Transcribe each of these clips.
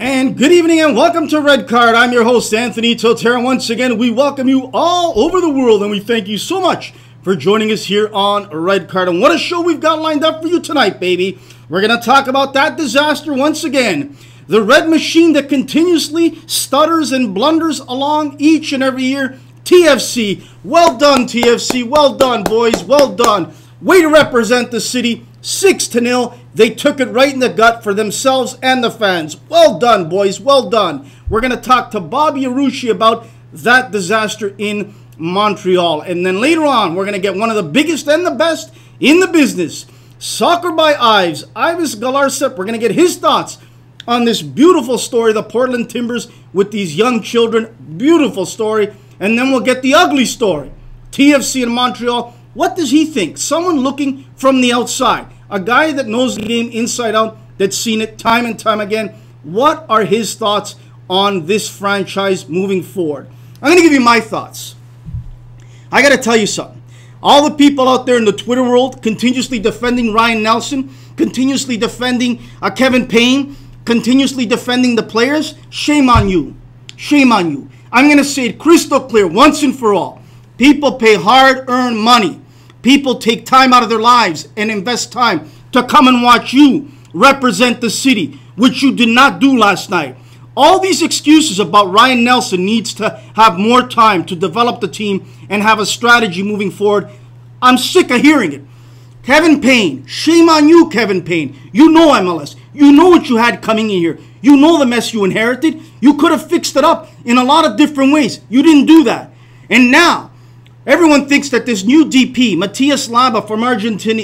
And good evening and welcome to Red Card. I'm your host, Anthony Totera. Once again, we welcome you all over the world and we thank you so much for joining us here on Red Card. And what a show we've got lined up for you tonight, baby. We're going to talk about that disaster once again. The red machine that continuously stutters and blunders along each and every year. TFC. Well done, TFC. Well done, boys. Well done. Way to represent the city. 6-0. They took it right in the gut for themselves and the fans. Well done, boys. Well done. We're going to talk to Bobby Arushi about that disaster in Montreal. And then later on, we're going to get one of the biggest and the best in the business. Soccer by Ives. Ives Galarcep. We're going to get his thoughts on this beautiful story, the Portland Timbers with these young children. Beautiful story. And then we'll get the ugly story. TFC in Montreal. What does he think? Someone looking from the outside. A guy that knows the game inside out, that's seen it time and time again. What are his thoughts on this franchise moving forward? I'm going to give you my thoughts. I got to tell you something. All the people out there in the Twitter world continuously defending Ryan Nelson, continuously defending Kevin Payne, continuously defending the players, shame on you. Shame on you. I'm going to say it crystal clear once and for all. People pay hard-earned money. People take time out of their lives and invest time to come and watch you represent the city, which you did not do last night. All these excuses about Ryan Nelson needs to have more time to develop the team and have a strategy moving forward. I'm sick of hearing it. Kevin Payne, shame on you, Kevin Payne. You know MLS. You know what you had coming in here. You know the mess you inherited. You could have fixed it up in a lot of different ways. You didn't do that. And now, everyone thinks that this new DP, Matias Laba from Argentina,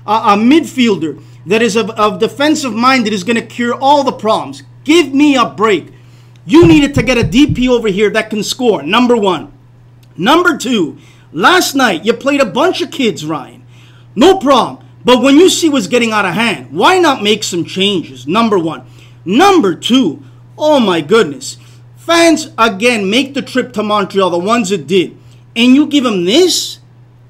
a midfielder that is of defensive minded, is going to cure all the problems. Give me a break. You needed to get a DP over here that can score, number one. Number two, last night you played a bunch of kids, Ryan. No problem. But when you see what's getting out of hand, why not make some changes? Number one. Number two, oh my goodness. Fans, again, make the trip to Montreal, the ones that did. And you give them this?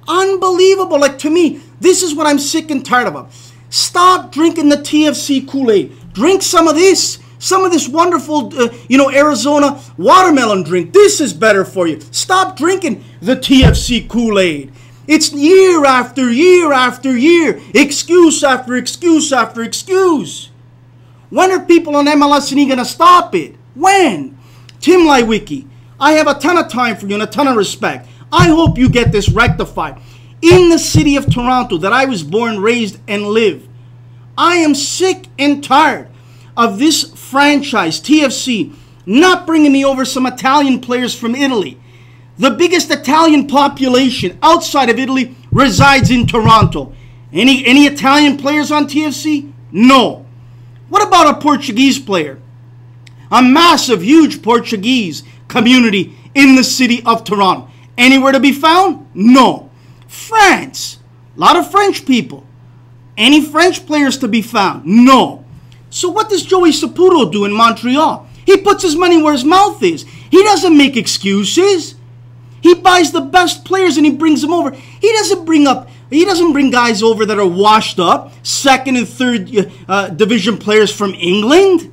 Unbelievable. Like, to me, this is what I'm sick and tired of. Stop drinking the TFC Kool-Aid. Drink some of this. Some of this wonderful, Arizona watermelon drink. This is better for you. Stop drinking the TFC Kool-Aid. It's year after year after year. Excuse after excuse after excuse. When are people on MLS going to stop it? When? Tim Lywicki, I have a ton of time for you and a ton of respect. I hope you get this rectified. In the city of Toronto that I was born, raised, and live, I am sick and tired of this franchise, TFC, not bringing me over some Italian players from Italy. The biggest Italian population outside of Italy resides in Toronto. Any Italian players on TFC? No. What about a Portuguese player? A massive, huge Portuguese community in the city of Toronto. Anywhere to be found? No. France. A lot of French people. Any French players to be found? No. So what does Joey Saputo do in Montreal? He puts his money where his mouth is. He doesn't make excuses. He buys the best players and he brings them over. He doesn't bring guys over that are washed up, second and third division players from England.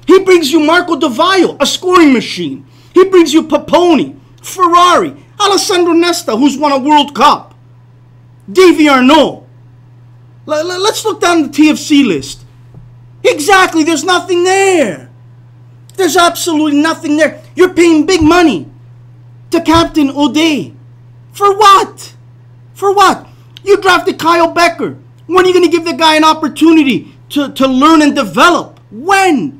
He brings you Marco Di Vaio, a scoring machine. He brings you Paponi, Ferrari, Alessandro Nesta, who's won a World Cup, Davy Arnaud. Let's look down the TFC list. Exactly, there's nothing there. There's absolutely nothing there. You're paying big money to Captain O'Day. For what? For what? You drafted Kyle Becker. When are you going to give the guy an opportunity to learn and develop? When?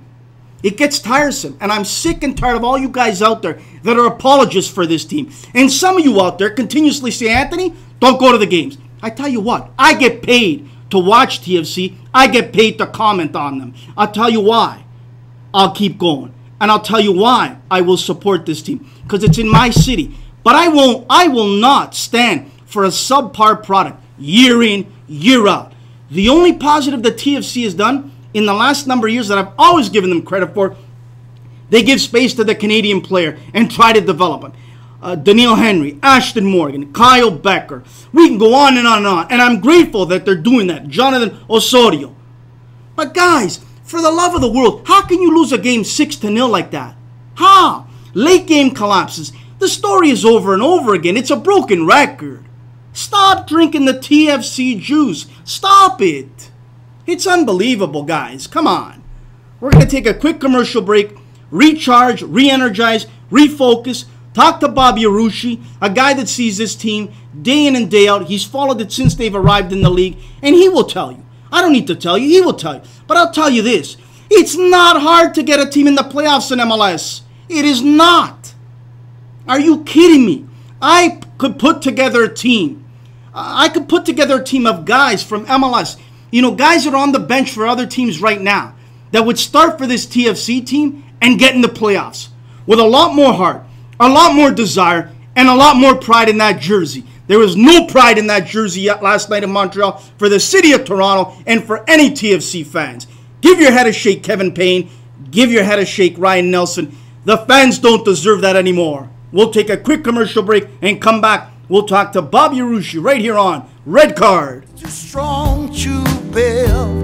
It gets tiresome, and I'm sick and tired of all you guys out there that are apologists for this team. And some of you out there continuously say, Anthony, don't go to the games. I tell you what, I get paid to watch TFC. I get paid to comment on them. I'll tell you why. I'll keep going. And I'll tell you why I will support this team. Because it's in my city. But I will not stand for a subpar product year in, year out. The only positive that TFC has done in the last number of years that I've always given them credit for, they give space to the Canadian player and try to develop him. Daniil Henry, Ashton Morgan, Kyle Becker. We can go on and on and on. And I'm grateful that they're doing that. Jonathan Osorio. But guys, For the love of the world, how can you lose a game 6-0 like that? How? Late game collapses. The story is over and over again. It's a broken record. Stop drinking the TFC juice. Stop it. It's unbelievable, guys. Come on. We're going to take a quick commercial break, recharge, re-energize, refocus, talk to Bobby Arushi, a guy that sees this team day in and day out. He's followed it since they've arrived in the league, and he will tell you. I don't need to tell you. He will tell you. But I'll tell you this. It's not hard to get a team in the playoffs in MLS. It is not. Are you kidding me? I could put together a team. I could put together a team of guys from MLS. You know, guys that are on the bench for other teams right now that would start for this TFC team and get in the playoffs with a lot more heart, a lot more desire, and a lot more pride in that jersey. There was no pride in that jersey yet last night in Montreal for the city of Toronto and for any TFC fans. Give your head a shake, Kevin Payne. Give your head a shake, Ryan Nelson. The fans don't deserve that anymore. We'll take a quick commercial break and come back. We'll talk to Bobby Arushi right here on Red Card. Too strong to bear.